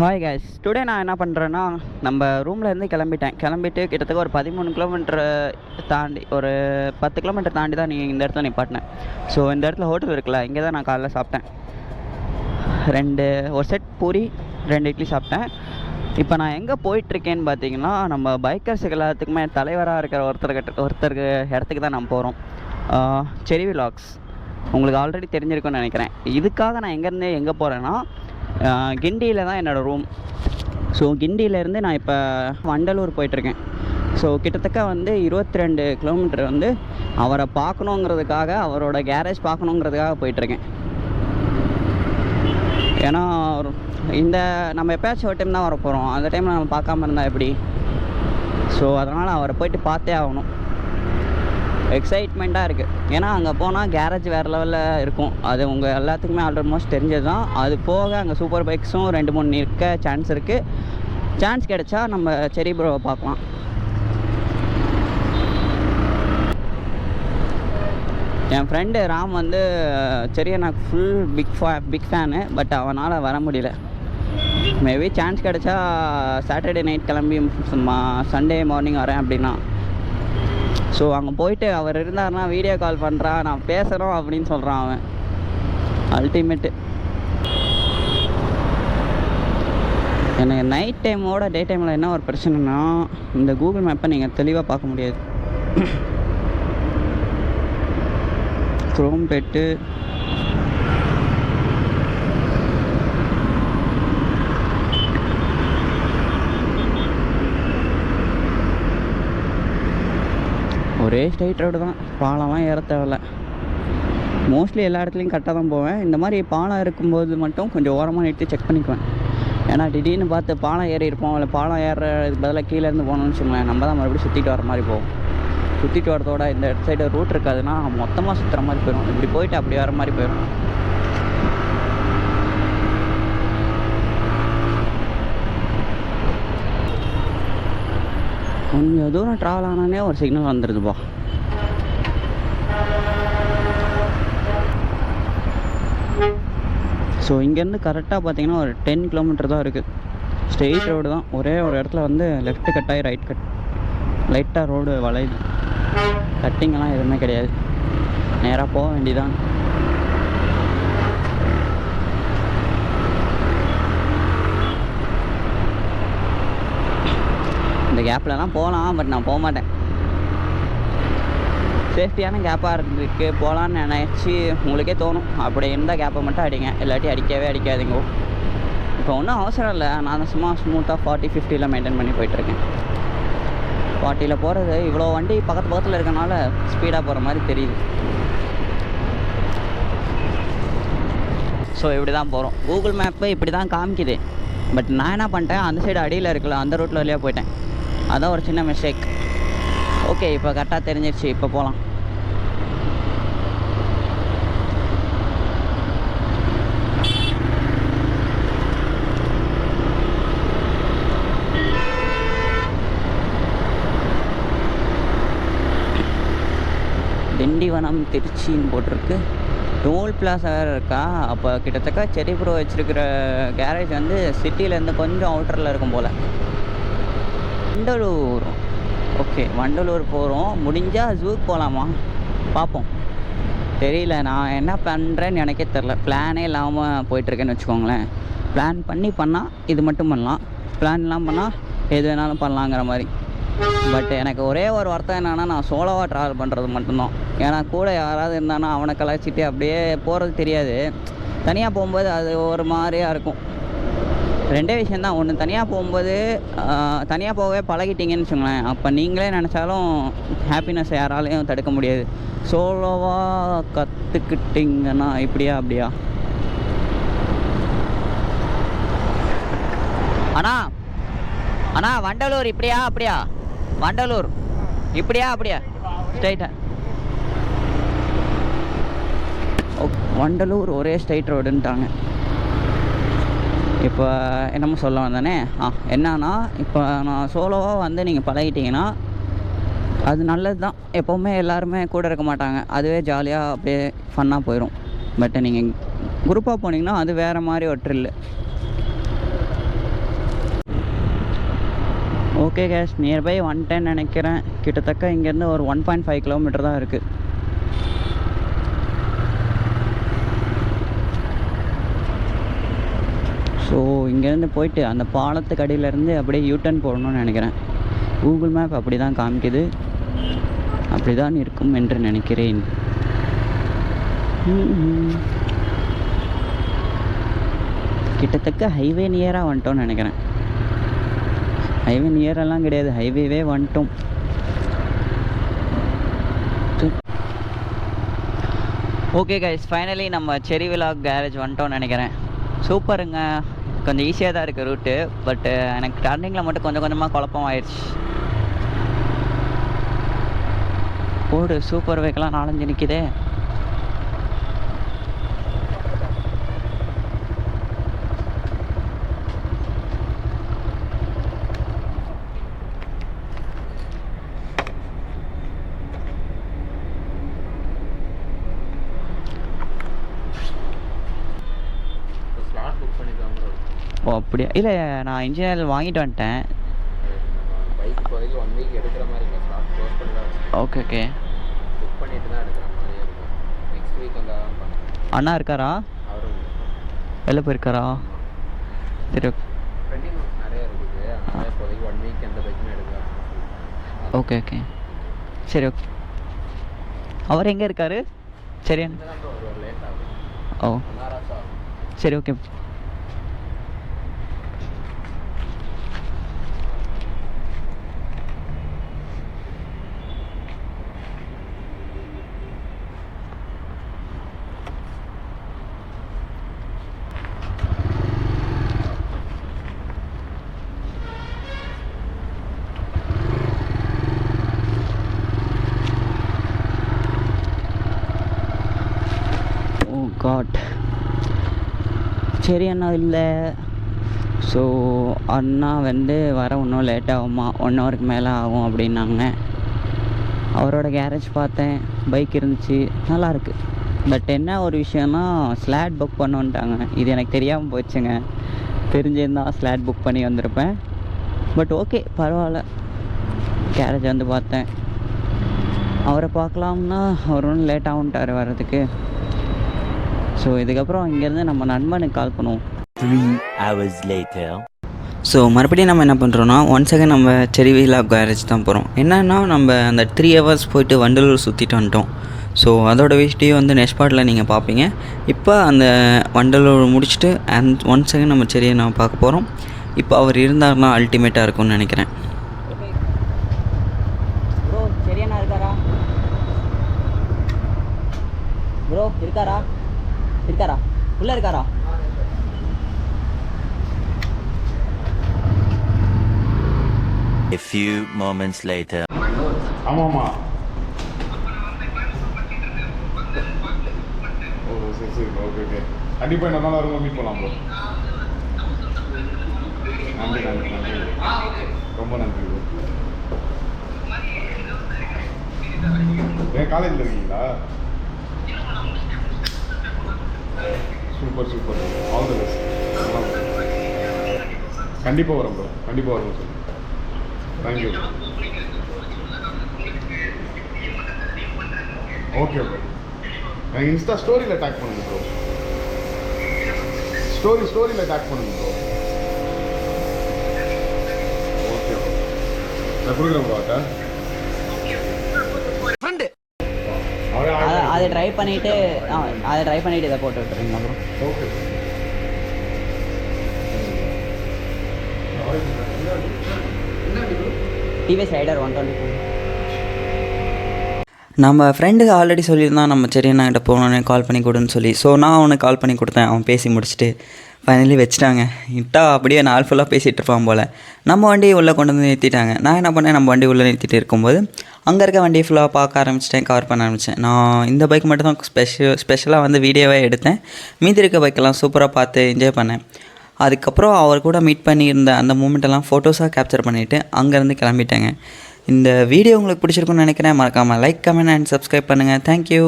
Hi guys, today நான் என்ன பண்ணுறேன்னா, நம்ம ரூம்லேருந்து கிளம்பிட்டு கிட்டத்தட்ட ஒரு 13 கிலோமீட்டர் தாண்டி ஒரு 10 கிலோமீட்டர் தாண்டி தான் நீங்கள் இந்த இடத்துல நிப்பாட்டினேன். ஸோ இந்த இடத்துல ஹோட்டல் இருக்குல்ல, இங்கே தான் நான் காலைல சாப்பிட்டேன். ஒரு செட் பூரி 2 இட்லி சாப்பிட்டேன். இப்போ நான் எங்கே போயிட்டுருக்கேன்னு பார்த்தீங்கன்னா, நம்ம பைக்கர்ஸுக்கு எல்லாத்துக்குமே தலைவராக இருக்கிற ஒருத்தருக்கு இடத்துக்கு தான் நான் போகிறோம். செரி விலாக்ஸ் உங்களுக்கு ஆல்ரெடி தெரிஞ்சிருக்குன்னு நினைக்கிறேன். இதுக்காக நான் எங்கேருந்து எங்கே போகிறேன்னா, கிண்டியில் தான் என்னோடய ரூம். ஸோ கிண்டியிலேருந்து நான் இப்போ வண்டலூர் போயிட்டுருக்கேன். ஸோ கிட்டத்தட்ட 22 கிலோமீட்டர் அவரை பார்க்கணுங்கிறதுக்காக, அவரோட கேரேஜ் பார்க்கணுங்கிறதுக்காக போயிட்டுருக்கேன். ஏன்னா இந்த நம்ம எப்போயாச்சும் ஒரு டைம் தான் வர போகிறோம், அந்த டைமில் நம்ம பார்க்காம இருந்தால் எப்படி? ஸோ அதனால் அவரை போயிட்டு பார்த்தே ஆகணும். எக்ஸைட்மெண்ட்டாக இருக்குது. ஏன்னா அங்கே போனால் கேரேஜ் வேறு லெவலில் இருக்கும். அது உங்கள் எல்லாத்துக்குமே ஆல்மோஸ்ட் தெரிஞ்சது தான். அது போக அங்கே சூப்பர் பைக்ஸும் 2-3 இருக்க சான்ஸ் இருக்குது. சான்ஸ் கிடைச்சா நம்ம செரி ப்ரோவை பார்க்கலாம். என் ஃப்ரெண்டு ராம் செரி எனக்கு ஃபுல் பிக் ஃபேனு. பட் அவனால் வர முடியல. மேபி சான்ஸ் கிடைச்சா சாட்டர்டே நைட் கிளம்பி சண்டே மார்னிங் வரேன் அப்படின்னா. ஸோ அங்கே போயிட்டு அவர் இருந்தார்னா வீடியோ கால் பண்ணுறான், நான் பேசுகிறோம் அப்படின்னு சொல்கிறான் அவன். அல்டிமேட்டு. எனக்கு நைட் டைமோட டே டைமில் என்ன ஒரு பிரச்சனைனா, இந்த கூகுள் மேப்பை நீங்கள் தெளிவாக பார்க்க முடியாது. க்ரோம் பெட்டு ஒரே ஸ்ட்ரைட் ரோடு தான், பாலம்லாம் ஏற தேவையில்ல. மோஸ்ட்லி எல்லா இடத்துலையும் கரெக்டாக தான் போவேன். இந்த மாதிரி பாலம் இருக்கும்போது மட்டும் கொஞ்சம் ஓரமாக நிறுத்தி செக் பண்ணிக்குவேன். ஏன்னா திடீர்னு பார்த்து பாலம் ஏறி இருப்போம், இல்லை பாலம் ஏறுறதுக்கு பதிலாக கீழேருந்து போகணும்னு வச்சுக்கோங்களேன், நம்ம தான் மறுபடியும் சுற்றிட்டு வர மாதிரி போவோம். சுற்றிட்டு வரதோட இந்த சைடு ரூட் இருக்காதுன்னா மொத்தமாக சுற்றுற மாதிரி போயிடும். இப்படி போயிட்டு அப்படி வர மாதிரி போயிடும். கொஞ்சம் தூரம் ட்ராவல் ஆனானே ஒரு சிக்னல் வந்துடுதுப்பா. ஸோ இங்கேருந்து கரெக்டாக பார்த்தீங்கன்னா ஒரு 10 கிலோமீட்டர் தான் இருக்குது. ஸ்ட்ரெயிட் ரோடு தான். ஒரே ஒரு இடத்துல லெஃப்ட் கட் ஆகி ரைட் கட், லைட்டாக ரோடு வளையுது. கட்டிங்கெல்லாம் எதுவுமே கிடையாது, நேராக போக வேண்டியதான். இந்த கேப்லலாம் போகலாம், பட் நான் போக மாட்டேன். சேஃப்டியான கேப்பாக இருக்குது, போகலான்னு நினச்சி உங்களுக்கே தோணும். அப்படி இருந்தால் கேப்பை மட்டும் அடிங்க, இல்லாட்டி அடிக்கவே அடிக்காதீங்க. இப்போ ஒன்றும் அவசரம் இல்லை. நான் சும்மா ஸ்மூத்தாக 40-50 மெயின்டைன் பண்ணி போயிட்டுருக்கேன். 40 போகிறது, இவ்வளோ வண்டி பக்கத்தில் இருக்கனால ஸ்பீடாக போகிற மாதிரி தெரியுது. ஸோ இப்படி தான் போகிறோம். கூகுள் மேப்பு இப்படி தான் காமிக்குது. பட் நான் என்ன பண்ணிட்டேன், அந்த சைடு அடியில் இருக்குல்ல, அந்த ரூட்டில் வழியாக போயிட்டேன். அதான் ஒரு சின்ன மிஸ்டேக். ஓகே, இப்போ கரெக்டாக தெரிஞ்சிருச்சு. இப்போ போகலாம். திண்டிவனம் திருச்சின்னு போட்டிருக்கு. டோல் பிளாஸா வேறு இருக்கா? அப்போ கிட்டத்தட்ட செரி ப்ரோ வச்சுருக்கிற கேரேஜ் சிட்டியிலேருந்து கொஞ்சம் அவுட்டரில் இருக்கும் போல். வண்டலூர். ஓகே, வண்டலூர் போகிறோம். முடிஞ்சால் ஜூக்கு போகலாமா பார்ப்போம். தெரியல, நான் என்ன பண்ணுறேன்னு எனக்கே தெரில. பிளானே இல்லாமல் போயிட்டுருக்கேன்னு வச்சுக்கோங்களேன். பிளான் பண்ணால் இது மட்டும் பண்ணலாம், பிளான்லாம் பண்ணால் எது வேணாலும் பண்ணலாங்கிற மாதிரி. பட் எனக்கு ஒரே ஒரு வருத்தம் என்னென்னா, நான் சோலோவாக ட்ராவல் பண்ணுறது மட்டும்தான். ஏன்னா கூட யாராவது இருந்தானா அவனை கலாய்ச்சிட்டு அப்படியே போகிறது தெரியாது. தனியாக போகும்போது அது ஒரு மாதிரியாக இருக்கும். ரெண்டே விஷயந்தான். ஒன்று, தனியாக போகும்போது தனியாக போகவே பழகிட்டீங்கன்னு வச்சுங்களேன், அப்போ நீங்களே நினச்சாலும் ஹாப்பினஸ் யாராலையும் தடுக்க முடியாது. சோலோவாக கற்றுக்கிட்டிங்கன்னா இப்படியா அப்படியா? அண்ணா வண்டலூர் இப்படியா அப்படியா? வண்டலூர் இப்படியா அப்படியா? ஸ்ட்ரைட்டாக வண்டலூர் ஒரே ஸ்ட்ரைட் ரோடுன்ட்டாங்க. இப்போ என்னமோ சொல்ல வந்தானே, என்னன்னா, இப்போ நான் சோலோவாக நீங்கள் பழகிட்டிங்கன்னா அது நல்லது தான். எப்போவுமே எல்லாருமே கூட இருக்க மாட்டாங்க, அதுவே ஜாலியாக அப்படியே ஃபன்னாக போயிடும். பட் நீங்கள் குரூப்பாக போனீங்கன்னா அது வேறு மாதிரி ஒரு ட்ரில்லு. ஓகே கேஷ், நியர்பை வந்துட்டேன்னு நினைக்கிறேன். கிட்டத்தட்ட இங்கேருந்து ஒரு 1.5 கிலோமீட்டர் தான் இருக்குது. ஸோ இங்கேருந்து போயிட்டு அந்த பாலத்துக்கு அடியிலேருந்து அப்படியே யூட்டர்ன் போடணும்னு நினைக்கிறேன். கூகுள் மேப் அப்படி தான் காமிக்குது. அப்படி தான் இருக்கும் என்று நினைக்கிறேன். கிட்டத்தட்ட ஹைவே நியராக வந்துட்டோம்னு நினைக்கிறேன். ஹைவே நியரெல்லாம் கிடையாது, ஹைவேவே வந்துட்டோம். ஓகே கைஸ், ஃபைனலி நம்ம செரி விலாக் கேரேஜ் வந்துட்டோம்னு நினைக்கிறேன். சூப்பருங்க. கொஞ்சம் ஈஸியாக தான் இருக்குது ரூட்டு. பட்டு எனக்கு டர்னிங்கில் மட்டும் கொஞ்சம் கொஞ்சமாக குழப்பம் ஆயிடுச்சு. ஓடு சூப்பர் பைக்கெல்லாம் 4-5 நிற்கிதே. ஓ அப்படியா? இல்லை, நான் இன்ஜினியர் வாங்கிட்டு வந்துட்டேன். Okay okay. அண்ணா இருக்காரா? வெளில போயிருக்காரா? சரி ஓகே ஓகே. சரி ஓகே. அவர் எங்கே இருக்காரு? சரி. ஓ சரி ஓகே. காட். சரி அண்ணா இல்லை. ஸோ அண்ணா வந்து வர இன்னும் லேட் ஆகுமா, 1 ஹவருக்கு மேலே ஆகும் அப்படின்னாங்க. அவரோட கேரேஜ் பார்த்தேன், பைக் இருந்துச்சு, நல்லாயிருக்கு. பட் என்ன ஒரு விஷயம்னா ஸ்லாட் புக் பண்ணுன்ட்டாங்க. இது எனக்கு தெரியாமல் போச்சுங்க. தெரிஞ்சிருந்தால் ஸ்லாட் புக் பண்ணி வந்திருப்பேன். பட் ஓகே, பரவாயில்ல. கேரேஜ் வந்து பார்த்தேன். அவரை பார்க்கலாம்னா அவர் ஒன்றும் லேட் ஆகுன்ட்டார் வர்றதுக்கு. ஸோ இதுக்கப்புறம் இங்கேருந்து நம்ம நண்பனுக்கு கால் பண்ணுவோம். 3 hours later. ஸோ மறுபடியும் நம்ம என்ன பண்ணுறோன்னா, ஒன்ஸ் அகைன் நம்ம செரி விலாக் கேரேஜ் தான் போகிறோம். என்னென்னா நம்ம அந்த 3 hours போயிட்டு வண்டலூர் சுற்றிட்டு வந்துட்டோம். ஸோ அதோட வீடியோ வந்து நெக்ஸ்ட் பார்ட்டில் நீங்கள் பார்ப்பீங்க. இப்போ அந்த வண்டலூர் முடிச்சுட்டு ஒன்ஸ் அகைன் நம்ம செரியை நான் பார்க்க போகிறோம். இப்போ அவர் இருந்தாருன்னா அல்டிமேட்டாக இருக்கும்னு நினைக்கிறேன். ப்ரோ சரியாண்ணா இருக்காரா? ப்ரோ இருக்காரா? உள்ளே இருக்காரா? A few moments later. ஆமாம்மா. ஓ சரி ஓகே ஓகே. கண்டிப்பாக இன்னொரு நாள் வரும்போது மீட் பண்ணலாம் ப்ரோ. நன்றி. ரொம்ப நன்றி ப்ரோ. ஏன் காலேஜில் இருக்கீங்களா? சூப்பர். All the best. கண்டிப்பாக வரோம் ப்ரோ. கண்டிப்பாக வரோம் சார். தேங்க்யூ. Okay bro. எனக்கு இன்ஸ்டா ஸ்டோரியில் டேக் பண்ணுங்க ப்ரோ. ஸ்டோரியில் டேக் பண்ணுங்க ப்ரோ. Okay bro. நான் கொடுக்குறேன் ப்ரோ. அதை ட்ரை பண்ணிவிட்டு இதை போட்டு விட்டுறீங்களா ப்ரோ? ஓகே. TVS Raider 120. நம்ம ஃப்ரெண்டுக்கு ஆல்ரெடி சொல்லியிருந்தான் நம்ம சரி நான் கிட்ட போனோன்னே கால் பண்ணி கொடுன்னு சொல்லி. ஸோ நான் அவனுக்கு கால் பண்ணி கொடுத்தேன். அவன் பேசி முடிச்சுட்டு ஃபைனலி வச்சுட்டாங்க. இட்டா அப்படியே நாள் ஃபுல்லாக பேசிகிட்டு இருப்பான் போல். நம்ம வண்டியை உள்ளே கொண்டு வந்து நிறுத்திட்டாங்க. நான் என்ன பண்ணேன், நம்ம வண்டி உள்ளே நிறுத்திட்டு இருக்கும்போது அங்கே இருக்க வண்டியை ஃபுல்லாக பார்க்க ஆரம்பிச்சிட்டேன், கவர் பண்ண ஆரம்பித்தேன். நான் இந்த பைக் மட்டும் தான் ஸ்பெஷலாக வந்து வீடியோவே எடுத்தேன். மீதி இருக்க பைக்கெல்லாம் சூப்பராக பார்த்து என்ஜாய் பண்ணேன். அதுக்கப்புறம் அவர் கூட மீட் பண்ணியிருந்த அந்த மூமெண்ட்டெல்லாம் ஃபோட்டோஸாக கேப்சர் பண்ணிவிட்டு அங்கேருந்து கிளம்பிட்டேங்க. இந்த வீடியோ உங்களுக்கு பிடிச்சிருக்குன்னு நினைக்கிறேன். மறக்காமல் லைக், கமெண்ட் அண்ட் சப்ஸ்கிரைப் பண்ணுங்கள். தேங்க்யூ.